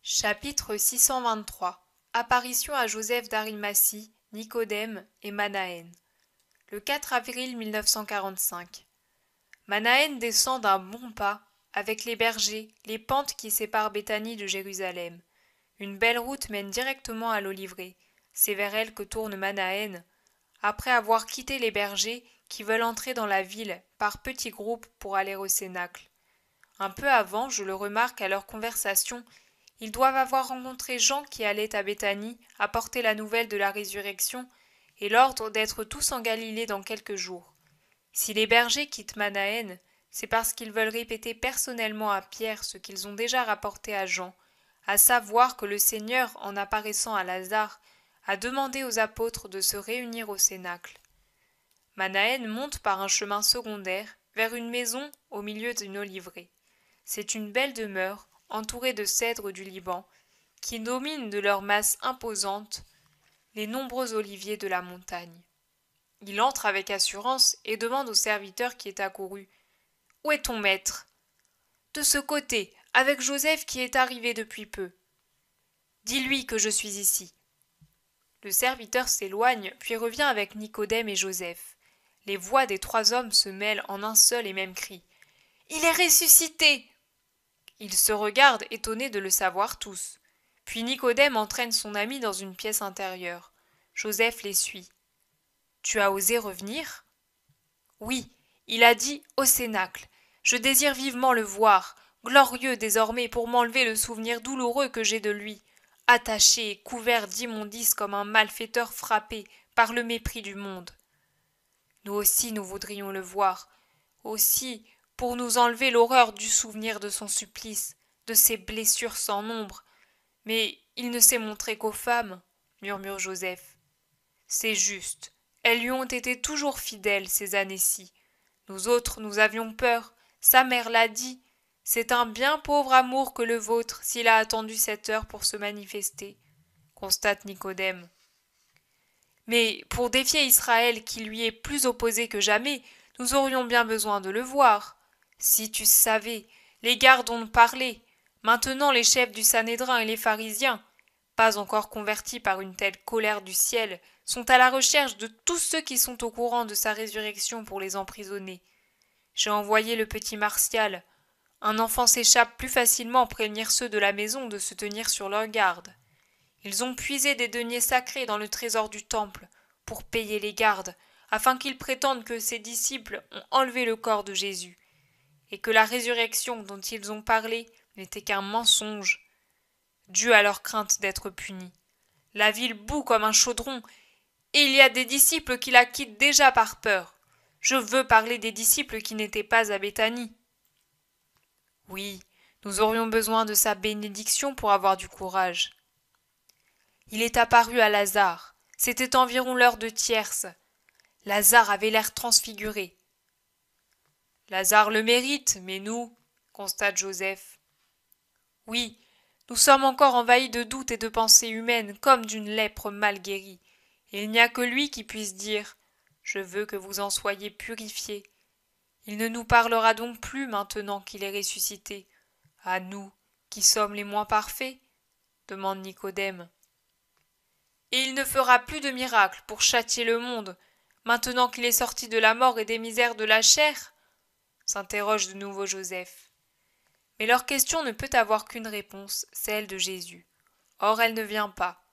Chapitre 623. Apparition à Joseph d'Arimathie, Nicodème et Manaën. Le 4 avril 1945. Manaën descend d'un bon pas, avec les bergers, les pentes qui séparent Béthanie de Jérusalem. Une belle route mène directement à l'Olivier. C'est vers elle que tourne Manaën, après avoir quitté les bergers qui veulent entrer dans la ville par petits groupes pour aller au Cénacle. Un peu avant, je le remarque à leur conversation, ils doivent avoir rencontré Jean qui allait à Béthanie apporter la nouvelle de la résurrection et l'ordre d'être tous en Galilée dans quelques jours. Si les bergers quittent Manaën, c'est parce qu'ils veulent répéter personnellement à Pierre ce qu'ils ont déjà rapporté à Jean, à savoir que le Seigneur, en apparaissant à Lazare, a demandé aux apôtres de se réunir au Cénacle. Manaën monte par un chemin secondaire vers une maison au milieu d'une olivier. C'est une belle demeure, entourée de cèdres du Liban, qui dominent de leur masse imposante les nombreux oliviers de la montagne. Il entre avec assurance et demande au serviteur qui est accouru. « Où est ton maître ?»« De ce côté, avec Joseph qui est arrivé depuis peu. »« Dis-lui que je suis ici. » Le serviteur s'éloigne, puis revient avec Nicodème et Joseph. Les voix des trois hommes se mêlent en un seul et même cri. « Il est ressuscité !» Ils se regardent, étonnés de le savoir tous. Puis Nicodème entraîne son ami dans une pièce intérieure. Joseph les suit. « Tu as osé revenir ?»« Oui, il a dit au Cénacle. Je désire vivement le voir, glorieux désormais pour m'enlever le souvenir douloureux que j'ai de lui, attaché et couvert d'immondices comme un malfaiteur frappé par le mépris du monde. Nous aussi nous voudrions le voir, aussi pour nous enlever l'horreur du souvenir de son supplice, de ses blessures sans nombre. Mais il ne s'est montré qu'aux femmes, murmure Joseph. C'est juste, elles lui ont été toujours fidèles ces années-ci. Nous autres, nous avions peur, sa mère l'a dit. C'est un bien pauvre amour que le vôtre s'il a attendu cette heure pour se manifester, constate Nicodème. Mais pour défier Israël qui lui est plus opposé que jamais, nous aurions bien besoin de le voir. Si tu savais, les gardes ont parlé. Maintenant les chefs du Sanhédrin et les pharisiens, pas encore convertis par une telle colère du ciel, sont à la recherche de tous ceux qui sont au courant de sa résurrection pour les emprisonner. J'ai envoyé le petit Martial. Un enfant s'échappe plus facilement prévenir ceux de la maison de se tenir sur leur garde. Ils ont puisé des deniers sacrés dans le trésor du temple pour payer les gardes, afin qu'ils prétendent que ses disciples ont enlevé le corps de Jésus, et que la résurrection dont ils ont parlé n'était qu'un mensonge, dû à leur crainte d'être punis. La ville bout comme un chaudron, et il y a des disciples qui la quittent déjà par peur. Je veux parler des disciples qui n'étaient pas à Béthanie. Oui, nous aurions besoin de sa bénédiction pour avoir du courage. Il est apparu à Lazare. C'était environ l'heure de tierce. Lazare avait l'air transfiguré. Lazare le mérite, mais nous, constate Joseph. Oui, nous sommes encore envahis de doutes et de pensées humaines comme d'une lèpre mal guérie. Et il n'y a que lui qui puisse dire « Je veux que vous en soyez purifiés ». Il ne nous parlera donc plus maintenant qu'il est ressuscité. À nous, qui sommes les moins parfaits, demande Nicodème. Et il ne fera plus de miracles pour châtier le monde, maintenant qu'il est sorti de la mort et des misères de la chair, s'interroge de nouveau Joseph. Mais leur question ne peut avoir qu'une réponse, celle de Jésus. Or elle ne vient pas.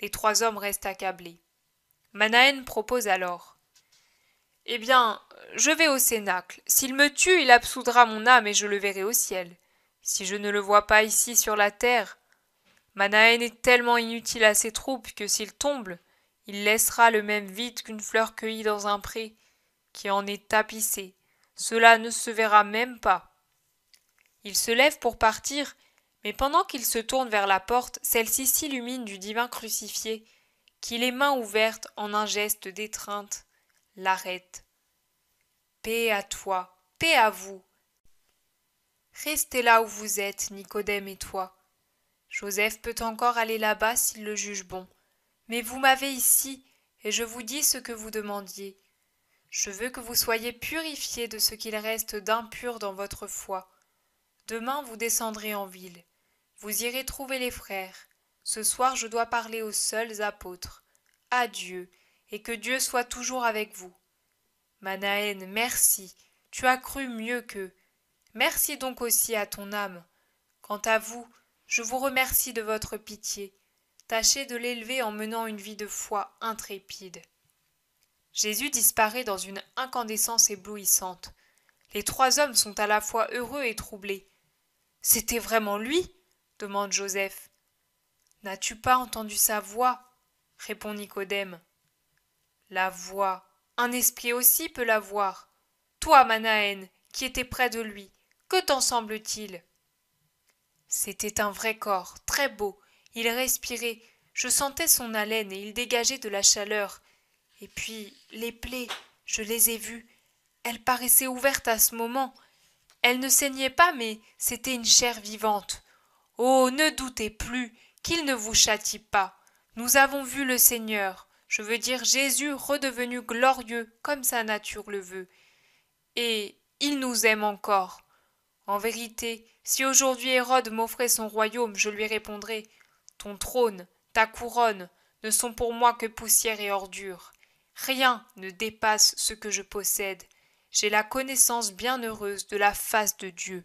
Les trois hommes restent accablés. Manaën propose alors. Eh bien, je vais au Cénacle. S'il me tue, il absoudra mon âme et je le verrai au ciel. Si je ne le vois pas ici sur la terre, Manaën est tellement inutile à ses troupes que s'il tombe, il laissera le même vide qu'une fleur cueillie dans un pré, qui en est tapissé. Cela ne se verra même pas. Il se lève pour partir, mais pendant qu'il se tourne vers la porte, celle-ci s'illumine du divin crucifié, qui, les mains ouvertes en un geste d'étreinte, l'arrête. Paix à toi, paix à vous. Restez là où vous êtes, Nicodème et toi. Joseph peut encore aller là-bas s'il le juge bon. Mais vous m'avez ici, et je vous dis ce que vous demandiez. Je veux que vous soyez purifiés de ce qu'il reste d'impur dans votre foi. Demain vous descendrez en ville. vous irez trouver les frères. Ce soir je dois parler aux seuls apôtres. Adieu, et que Dieu soit toujours avec vous. Manahen, merci, tu as cru mieux qu'eux. Merci donc aussi à ton âme. Quant à vous, je vous remercie de votre pitié. Tâchez de l'élever en menant une vie de foi intrépide. Jésus disparaît dans une incandescence éblouissante. Les trois hommes sont à la fois heureux et troublés. C'était vraiment lui ? Demande Joseph. N'as-tu pas entendu sa voix ? Répond Nicodème. La voix, un esprit aussi peut la voir. Toi, Manahen, qui étais près de lui, que t'en semble-t-il ? C'était un vrai corps, très beau. Il respirait, je sentais son haleine et il dégageait de la chaleur. Et puis, les plaies, je les ai vues. Elles paraissaient ouvertes à ce moment. Elles ne saignaient pas, mais c'était une chair vivante. Oh, ne doutez plus, qu'il ne vous châtie pas. Nous avons vu le Seigneur, je veux dire Jésus redevenu glorieux comme sa nature le veut. Et il nous aime encore. En vérité, si aujourd'hui Hérode m'offrait son royaume, je lui répondrais « Ton trône, ta couronne, ne sont pour moi que poussière et ordure. Rien ne dépasse ce que je possède. J'ai la connaissance bienheureuse de la face de Dieu.